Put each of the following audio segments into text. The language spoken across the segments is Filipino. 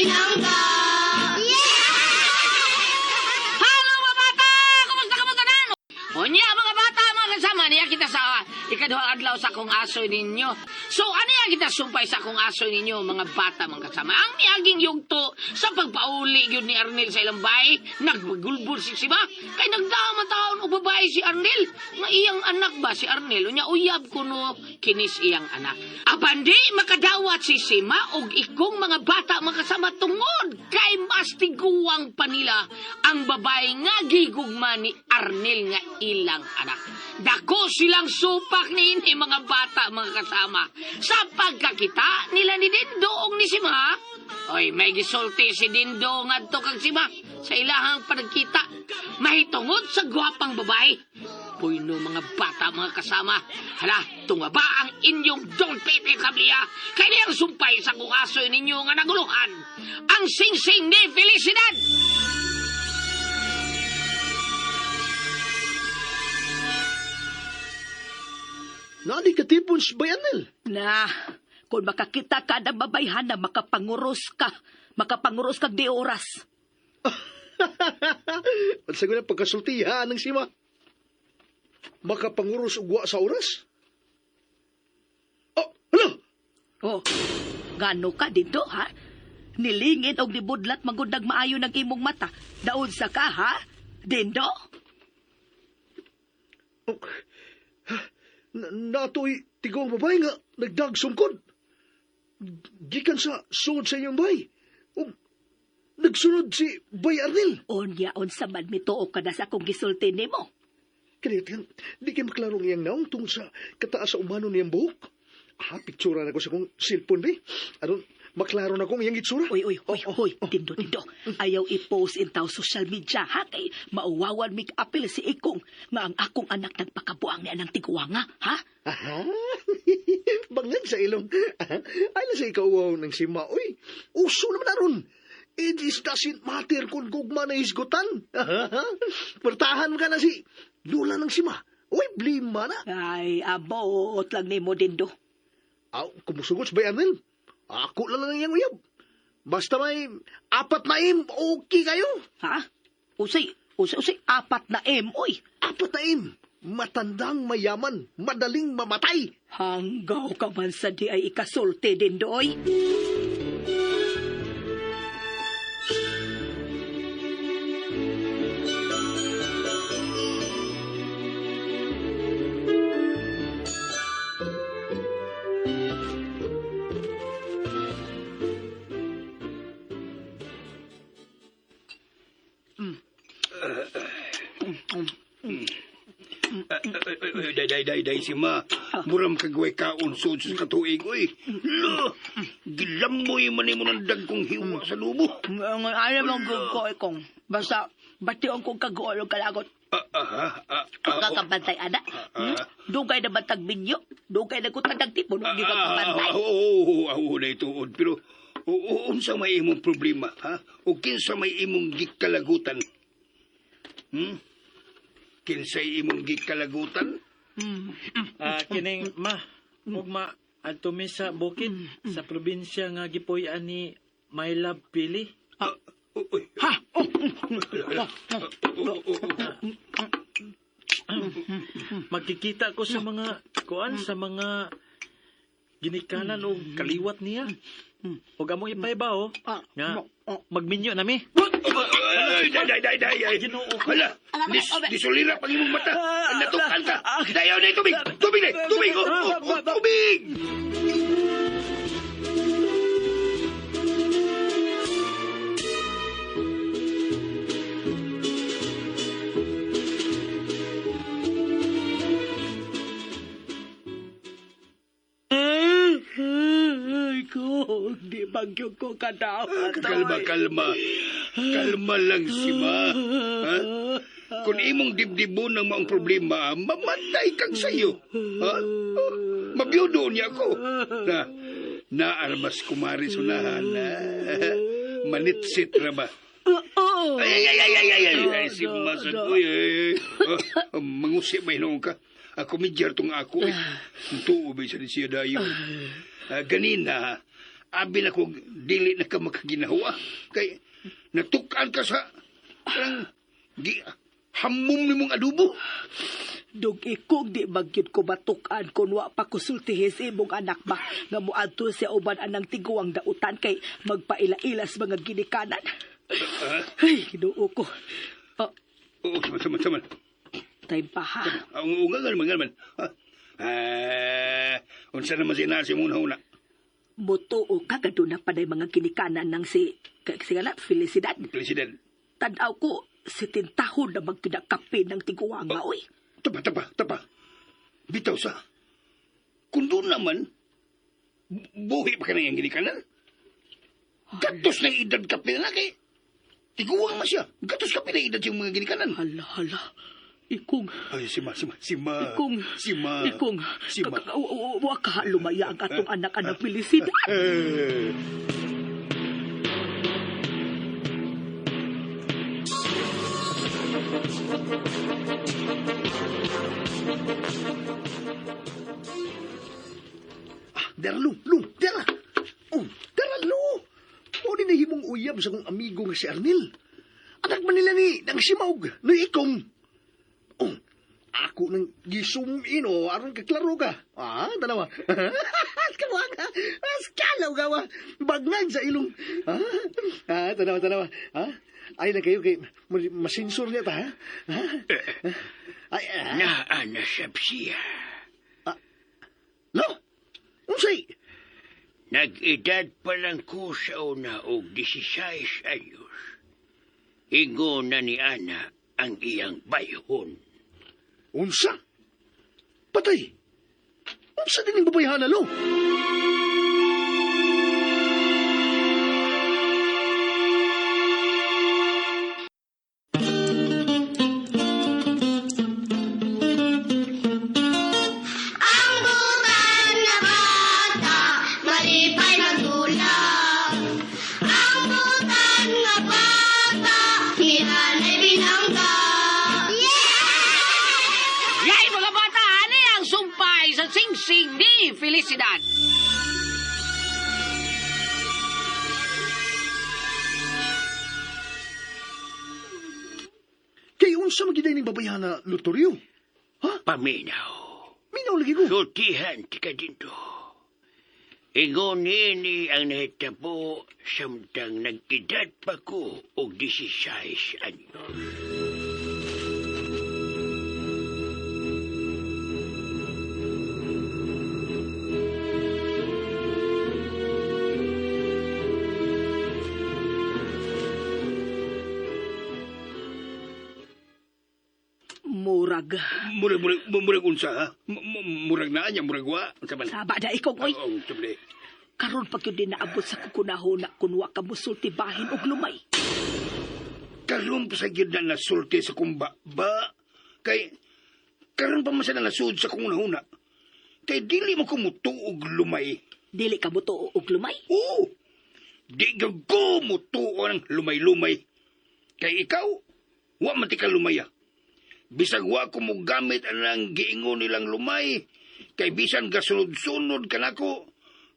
binangga. Halo mga bata! Kumusta na? Unya mga bata, mga kasama niya kita sa ikaduhang adlaw sa akong aso ninyo. So ano yan kita sumpay sa akong aso ninyo mga bata mga kasama. Ang niaging yugto sa pagpauli yun ni Arnel sa ilang bahay, naggulbul si Sima. Kay nagdama taon o babae si Arnel. Nga iyang anak ba si Arnel? Unya uyab kuno kinis iyang anak. Abandi makadawat si Sima og ikong mga bata mga kasama tungod kay mas tiguang pa nila ang babae nga gigugma ni Arnel nga ilang anak. Dako silang supak ni ini mga bata mga kasama. Sa pagkakita nila ni Dindo og ni Sima, oy may gisulti si Dindo ngadto kag Sima sa ilahang panagkita. Mahitungod sa gwapang babae. Puyno mga bata mga kasama. Hala, tunga ba ang inyong dolpete kabliya? Kaya niyang sumpay sa kukaso ninyo nga naguluhan. Ang singsing ni Felicidad. Nadi ka tipon si Bayanel. Na, kung makakita ka ng babayhan na makapanguros ka di oras. At sa ganang pagkasultihan ng Sima, makapanguros ugwa sa oras? Oh, hala! Oh, gano ka dito, ha? Nilingin og nibudlat magundag maayo ng imong mata. Daon sa ka, ha? Dindo? Oh, nato'y tigong babae nga nagdagsungkod. Gikan sa sunod sa inyong bay. O, nagsunod si Bay Arnel. Onyaon sa man mituo ka na sa akong gisulti nimo. Kanit, di kayo maklarong iyang naong tungkol sa kataas sa umano niyang buhok. Pictura na ko sa kong cellphone, be. Ano, maklaro na kong iyang itsura. Uy, Dindo. Ayaw i-post in taw social media, ha? Kay mauwawan mig apil si Ikong nga ang akong anak nagpakabuang ni anang tiguanga, ha? Aha, bangag sa ilong. Ay na sa ikaw ng Sima. Uy, uso naman na ron. It is doesn't matter kung gugma na isgutan. Pertahan ka na si Lula ng Sima. Uy, blima na. Ay, abot lang ni mo, Dindo. Kumusugot sa Bayanel. Ako lang iyang uyab. Basta may 4 na okay kayo. Ha? Usay, 4 na oy. 4 na matandang mayaman, madaling mamatay. Hanggaw ka man sa di ay ikasulti, Dindoy. Day, Sima. Muram kagway ka unsod sa katuig, oy. Lo, gilamoy man mo ng dagkong hiwa sa lubo. Alam mo ko, Ikong. Basta, bationg kong kaguolong kalagot. Kakabantay, anak. Dugay na batag binyo. Dugay na kutag tipon. Hindi ka kabantay. Oo, na ituod. Pero, unsa may imong problema, ha? O kinsa may imong gikalagutan? Kinsay imong gikalagutan? Kining ugma adto mi sa bukid sa probinsya nga gipuy-an ni My Love Pili. Magkikita ko sa mga sa mga ginikanan o kaliwat niya. Huwag among ipaibaw nga magminyo nami. Day. Hala, disulira pang imong mata. Natukan ka. Dayaw na tubig. Tubig. Di bagyog ko kadawat. Kalma lang, Sima. Ha? Kung imong dibdibon ng maong problema, mamatay kang sayo. Ha? Mabiyudo niya ako. Naarmas kumari sunahan. Manitsit na ba? Ay, Sima sa kuya. Mangusip may noong ka. Ako midyar tong ako. Tuubay sa siya dayo. Ganina, abi na ko dili na ka makaginawa. Kay natukan ka sa parang hamom ni mong adobo. Dug ikog di magyud ko batukan kun wa pa kusultihi sa imong anak ba nga moadto sa uban anang tiguang dautan kay magpaila-ilas mga ginikanan. Ay, Ginoo ko. Oo, sama. Time pa ha. Ang unga naman. Unsa naman sinasi mong nauna? Motuo ka gado na paday mga ginikanan ng si nga Felicidad. President. Tanaw ko si tintahon na magkidakapi ng tiguanga oy. Tapa. Bitaw sa. Kung doon naman, buhi pa ka na yung ginikanan. Gatos na edad kape na kay. Tiguang ma siya. Gatos kape na edad yung mga ginikanan. Hala. Ikong. Ay, sima. Ikong. Sima. Wa ka lumaya ang atong anak-anak Felicidad. Dara, Dara. Oh, Dara, O di nahimong uyab sa kong amigo nga si Arnel. Anak man nila ni nang simawg, no ikong. Oh, ako nang gisumin o, aron kaklaro ka. Dalawa. Kawa ka. Askalaw gawa. Bagnag sa ilong. Tanawa. Ay na kayo kay masinsor niya ta, ha? Naanasap siya. No? Unsay? Nag-edad pa lang ko sa una og 16 anyos. Ingo na ni Ana ang iyang bayhon. Unsa? Patay. Unsa din yung babayhana, lo? Yay, mga bata, ano ang sumpay sa singsing ni Felicidad? Kay unsa magiday ning babayhana, Lutorio? Paminaw. Minaw lagi ko. Sultihan ti ka dito. Ingon nini ang nahitabo samtang nag-edad pa ko og 16 anyos. Murag. Murag unsa, ha? Murag na anya, murag wa. Saba na ikong oy. Oo, sabi. Karon pa gyud din naabot sa kukunahon na kunwa ka musulti bahin og lumay. Karon pa sa gyud na nasulti sa kumba. Ba? Kay, karon pa man sa nalasud sa kung nahuna. Kay dili mo kumutuog lumay. Dili ka mutuo og lumay. Oo. Di ka kumutuo ng lumay-lumay. Kay ikaw, wa man ti ka lumaya. Bisag wa ko mo gamit anang giingon nilang lumay. Kay bisan gasunod-sunod ka nako,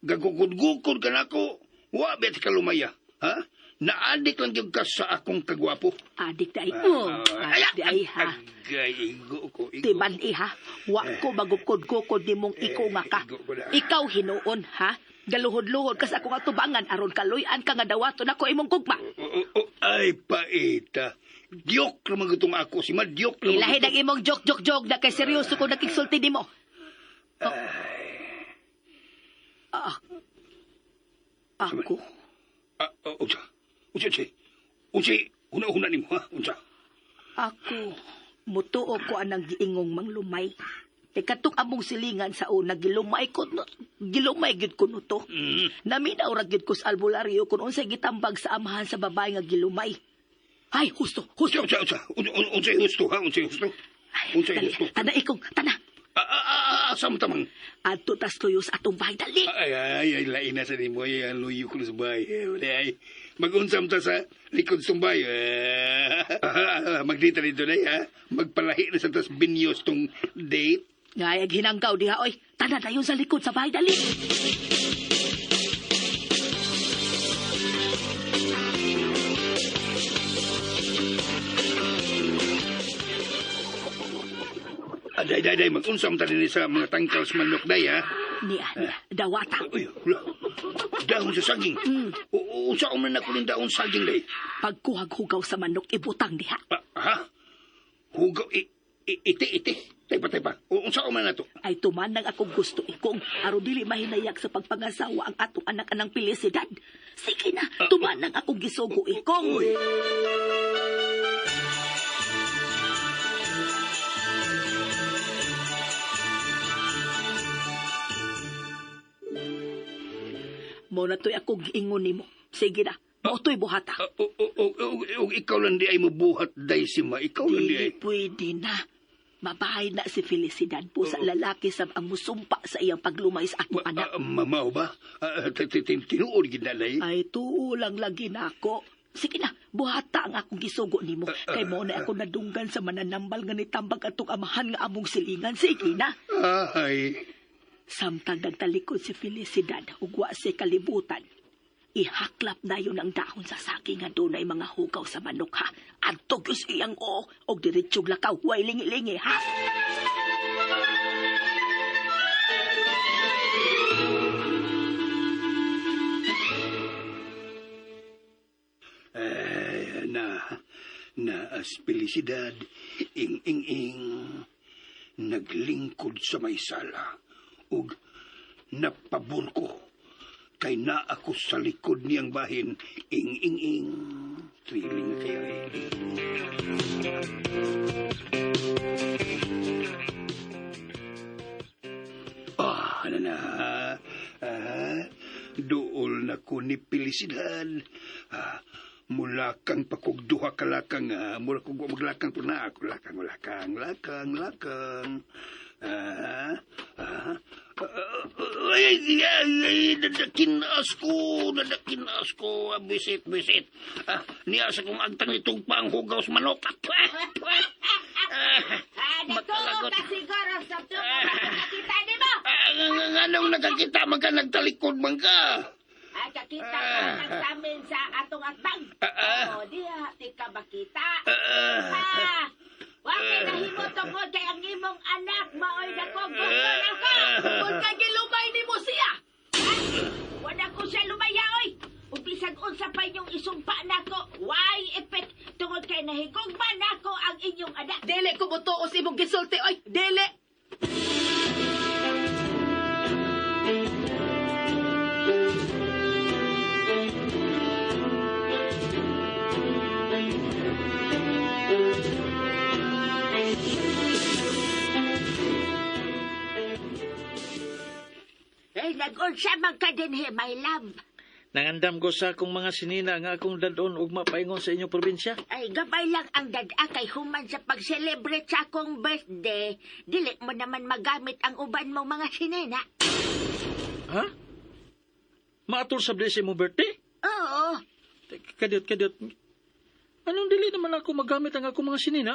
gagukod-gukod ka nako, wa bet ka lumaya. Ha? Naadik lang yung ka sa akong kagwapo. Adik day. Adik day ha. Igo ko. Tiban ha. Wa ko magukod-gukod nimong iko nga ka. Ikaw hinuon ha. Galuhod-luhod kas ako nga tubangan aron kaluyan ka nga dawato nako imong gugma. Ay paita. Diok naman gutong ako. Si Madiok naman. Ilahi ng imong jok na kay seryoso ko nakiksulti nimo. Ako. Unsa, una-una nimo, ha? Unsa? Ako. Mutuo ko anang giingong manglumay. Katok among silingan sa una, gilumay gid ko no to. Naminaw ra gid ko sa albularyo kung unsay gitambag sa amahan sa babae nga gilumay. Ay, husto. Unsay husto, ha? Unsay husto? Tana ikong, tana. Asam tamang. Adto tas tuyos atong bahay dali. Ay, lain na sa nimo. Ay, luyo ko sa bahay. Ay, mag-unsam ta sa likod sa bahay. Magdita dito na, ha? Magpalahi na sa tas binyos tong date. Ngayag hinanggaw diha, oy. Tana dayon sa likod sa bahay dali. Day, mag-unsam ta din sa mga tangkal sa manok, day, ha? Niya, dawata. Uy, wala. Dahon sa saging. Unsa man ako ng dahon saging, day? Pagkuhag-hugaw sa manok, ibutang diha. Ha? Hugaw, iti. Taypa. Unsa man na to? Ay tumanang akong gusto ikong aron dili mahinayak sa pagpangasawa ang atong anak anang pilisidad. Sige na, tumanang akong gisugo ikong. Mo na to'y akong giingon nimo. Sige na, mo to'y buhata. O ikaw lang di ay mabuhat, day, si ma. Ikaw lang di ay. Dili pwede na. Mabahay na si Felicidad po sa lalaki sa ang musumpa sa iyang paglumay sa atong anak. Mamaw ba? Tinuod ginalay. Ay, tuulang lagi na ako. Sige na, buhata ang akong gisugo nimo. Kay mo na ako nadunggan sa mananambal nga nitambag atong amahan nga among silingan. Sige na. Ay. Samtang nagtalikod si Felicidad, ugwa si kalibutan. Ihaklap na yun ang dahon sa saging nga doon ay mga hugaw sa manok, ha? Antog yus iyang o diretsog lakaw, way lingi-lingi, ha? As Felicidad, ing, naglingkod sa may sala, ug napabor ko, kay na ako sa likod niyang bahin, ing, thrilling kayo dool na ko ni Felicidad. Mula kang pakugduha ka lakang, mula kong maglakang po na ako, lakang. Ay, nadakinas ko, bisit. Niya sa kong agtang itong panghugaw sa manok. Nagtuo ka siguro sa tubo nakakita di mo? Anong nakakita, magka nagtalikod man ka? Kakita ka nagsamin sa atong atbang. O, diha, di ka makita. Huwag kay nahimo tungkol kay ang imong anak, maoy na ko, gusto na ko. Kung kagilumay ni mo siya. Wala ko siya lumaya, oy. Umbisag unsa pa inyong isumpa nako. Why effect tungkol kay nahigugman nako ang inyong anak. Dili ko butuos imong gisulti, oy! Dili! Nag-unsa man ka din, my love. Nangandam ko sa akong mga sinina nga akong dadon ug mapaingon sa inyong probinsya. Ay, gabay lang ang dada kay human sa pag-celebrate sa akong birthday. Dili mo naman magamit ang uban mo mga sinina. Ha? Maatol sa blessing mo birthday? Oo. Kadiyot. Anong dili naman ako magamit ang akong mga sinina?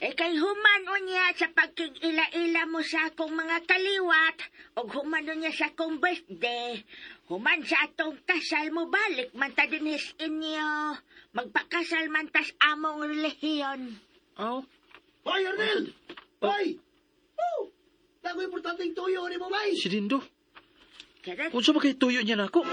Kay human unya sa pagkig-ila-ila mo sa akong mga kaliwat, o human unya sa akong birthday, human sa atong kasal mo balik man ta dinis inyo, magpakasal man tas among relihiyon. Aw. Hoy, Arnel! Hoy! Oh! Naku, importanteng tuyo ni mo, bay! Si Dindo. Karat, Unsa ba kay tuyo niya nako?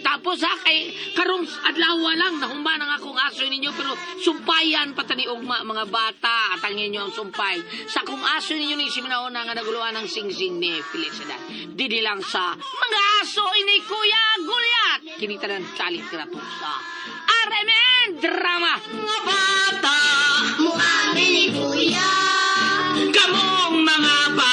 Tapos ha, kay karong adlaw lang nahumba ng akong asoy ninyo pero sumpayan pata ni ugma mga bata at ang inyo ang sumpay. Sa akong asoy ninyo ni simanahon nga naguluhan ng singsing ni Felicidad. Didi lang sa mga asoy ni Kuya Gulyat. Kinita ng talit kratos sa RMN Drama. Mga bata, mukha ni Kuya. Kamong mga bata.